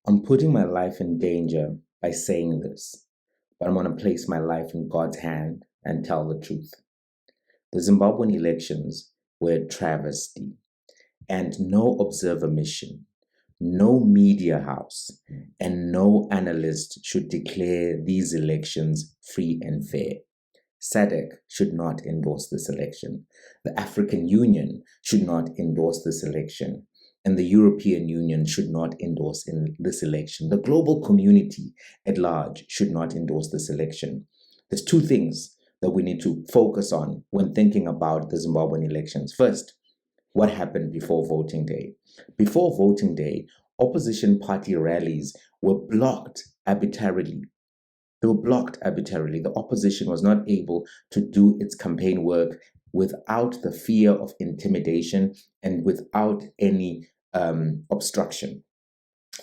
I'm putting my life in danger by saying this, but I'm going to place my life in God's hand and tell the truth. The Zimbabwean elections were a travesty, and no observer mission, no media house, and no analyst should declare these elections free and fair. SADC should not endorse this election. The African Union should not endorse this election. And the European Union should not endorse this election. The global community at large should not endorse this election. There's two things that we need to focus on when thinking about the Zimbabwean elections. First, what happened before voting day? Before voting day, opposition party rallies were blocked arbitrarily. They were blocked arbitrarily. The opposition was not able to do its campaign work without the fear of intimidation and without any obstruction.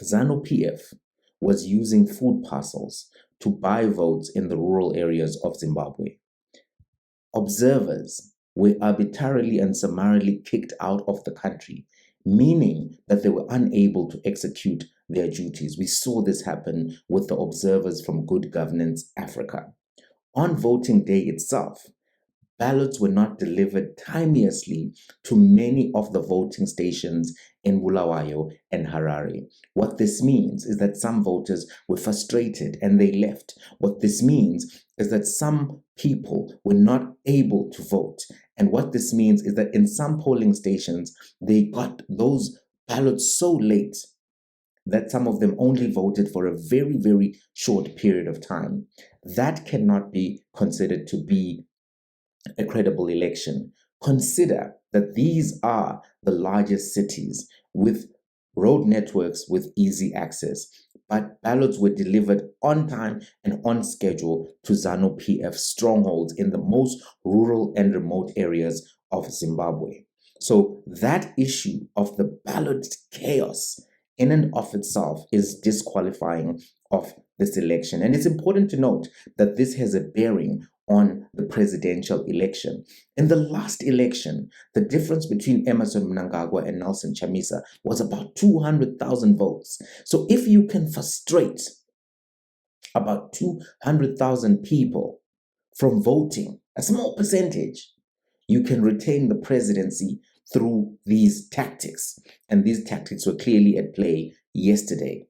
ZANU-PF was using food parcels to buy votes in the rural areas of Zimbabwe. Observers were arbitrarily and summarily kicked out of the country, meaning that they were unable to execute their duties. We saw this happen with the observers from Good Governance Africa. On voting day itself, ballots were not delivered timeously to many of the voting stations in Bulawayo and Harare. What this means is that some voters were frustrated and they left. What this means is that some people were not able to vote. And what this means is that in some polling stations, they got those ballots so late that some of them only voted for a very, very short period of time. That cannot be considered to be a credible election. Consider that these are the largest cities with road networks with easy access, but ballots were delivered on time and on schedule to ZANU-PF strongholds in the most rural and remote areas of Zimbabwe. So that issue of the ballot chaos in and of itself is disqualifying of this election. And it's important to note that this has a bearing on the presidential election. In the last election, the difference between Emmerson Mnangagwa and Nelson Chamisa was about 200,000 votes. So if you can frustrate about 200,000 people from voting, a small percentage, you can retain the presidency through these tactics. And these tactics were clearly at play yesterday.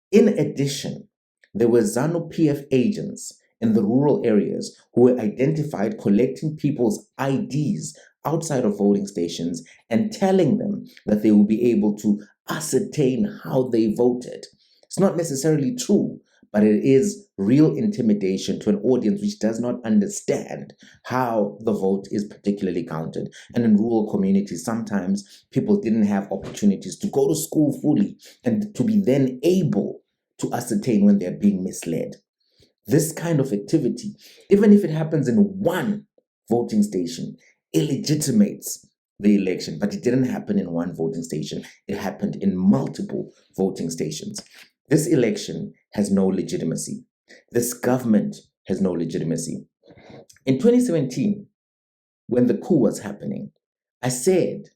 In addition, there were ZANU-PF agents in the rural areas who were identified collecting people's IDs outside of voting stations and telling them that they will be able to ascertain how they voted. It's not necessarily true, but it is real intimidation to an audience which does not understand how the vote is particularly counted. And in rural communities, sometimes people didn't have opportunities to go to school fully and to be then able to ascertain when they're being misled. This kind of activity, even if it happens in one voting station, illegitimates the election, but it didn't happen in one voting station. It happened in multiple voting stations. This election has no legitimacy. This government has no legitimacy. In 2017, when the coup was happening, I said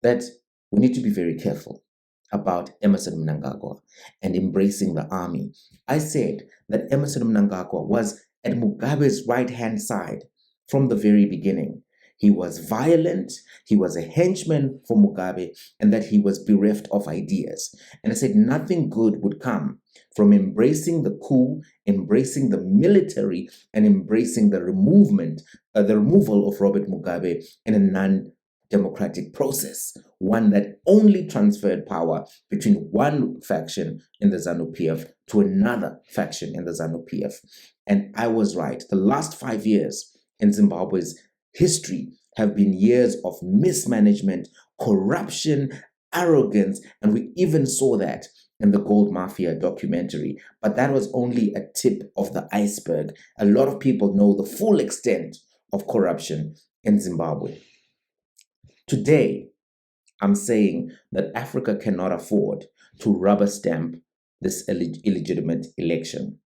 that we need to be very careful about Emmerson Mnangagwa and embracing the army. I said that Emmerson Mnangagwa was at Mugabe's right-hand side from the very beginning. He was violent, he was a henchman for Mugabe, and that he was bereft of ideas. And I said nothing good would come from embracing the coup, embracing the military, and embracing the removal of Robert Mugabe in a non-democratic process, one that only transferred power between one faction in the ZANU-PF to another faction in the ZANU-PF. And I was right. The last 5 years in Zimbabwe's history have been years of mismanagement, corruption, arrogance, and we even saw that in the Gold Mafia documentary. But that was only a tip of the iceberg. A lot of people know the full extent of corruption in Zimbabwe. Today, I'm saying that Africa cannot afford to rubber stamp this illegitimate election.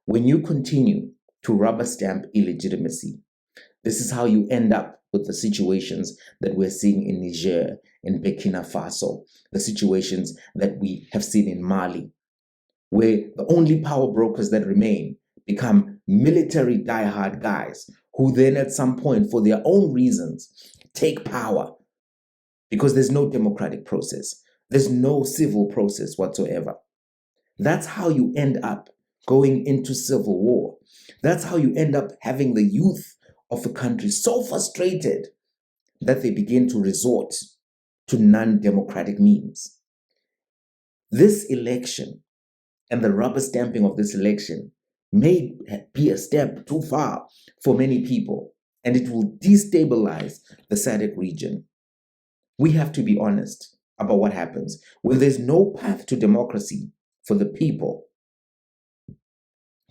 When you continue to rubber stamp illegitimacy, this is how you end up with the situations that we're seeing in Niger, in Burkina Faso, the situations that we have seen in Mali, where the only power brokers that remain become military diehard guys who then at some point, for their own reasons, take power because there's no democratic process. There's no civil process whatsoever. That's how you end up going into civil war. That's how you end up having the youth of a country so frustrated that they begin to resort to non-democratic means. This election and the rubber stamping of this election may be a step too far for many people, and it will destabilize the SADC region. We have to be honest about what happens when there's no path to democracy for the people.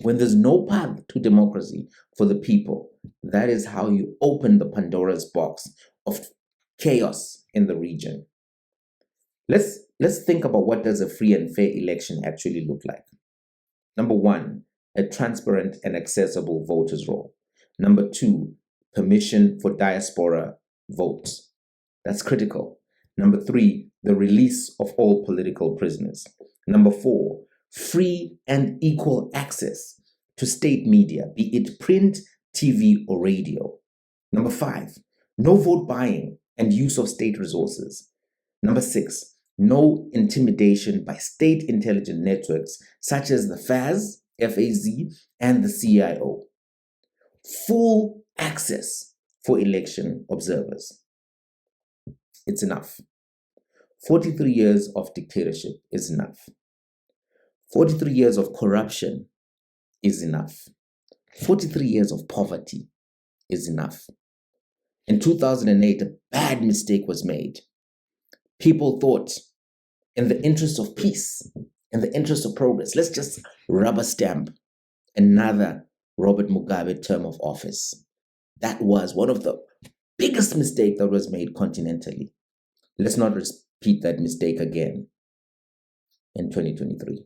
When there's no path to democracy for the people, that is how you open the Pandora's box of chaos in the region. Let's think about what does a free and fair election actually look like. Number one, a transparent and accessible voters roll. Number two, permission for diaspora votes. That's critical. Number three, the release of all political prisoners. Number four, free and equal access to state media, be it print, TV, or radio. Number five, no vote buying and use of state resources. Number six, no intimidation by state intelligence networks such as the FAZ, and the CIO. Full access for election observers. It's enough. 43 years of dictatorship is enough. 43 years of corruption is enough. 43 years of poverty is enough. In 2008, a bad mistake was made. People thought, in the interest of peace, in the interest of progress, let's just rubber stamp another Robert Mugabe term of office. That was one of the biggest mistakes that was made continentally. Let's not repeat that mistake again in 2023.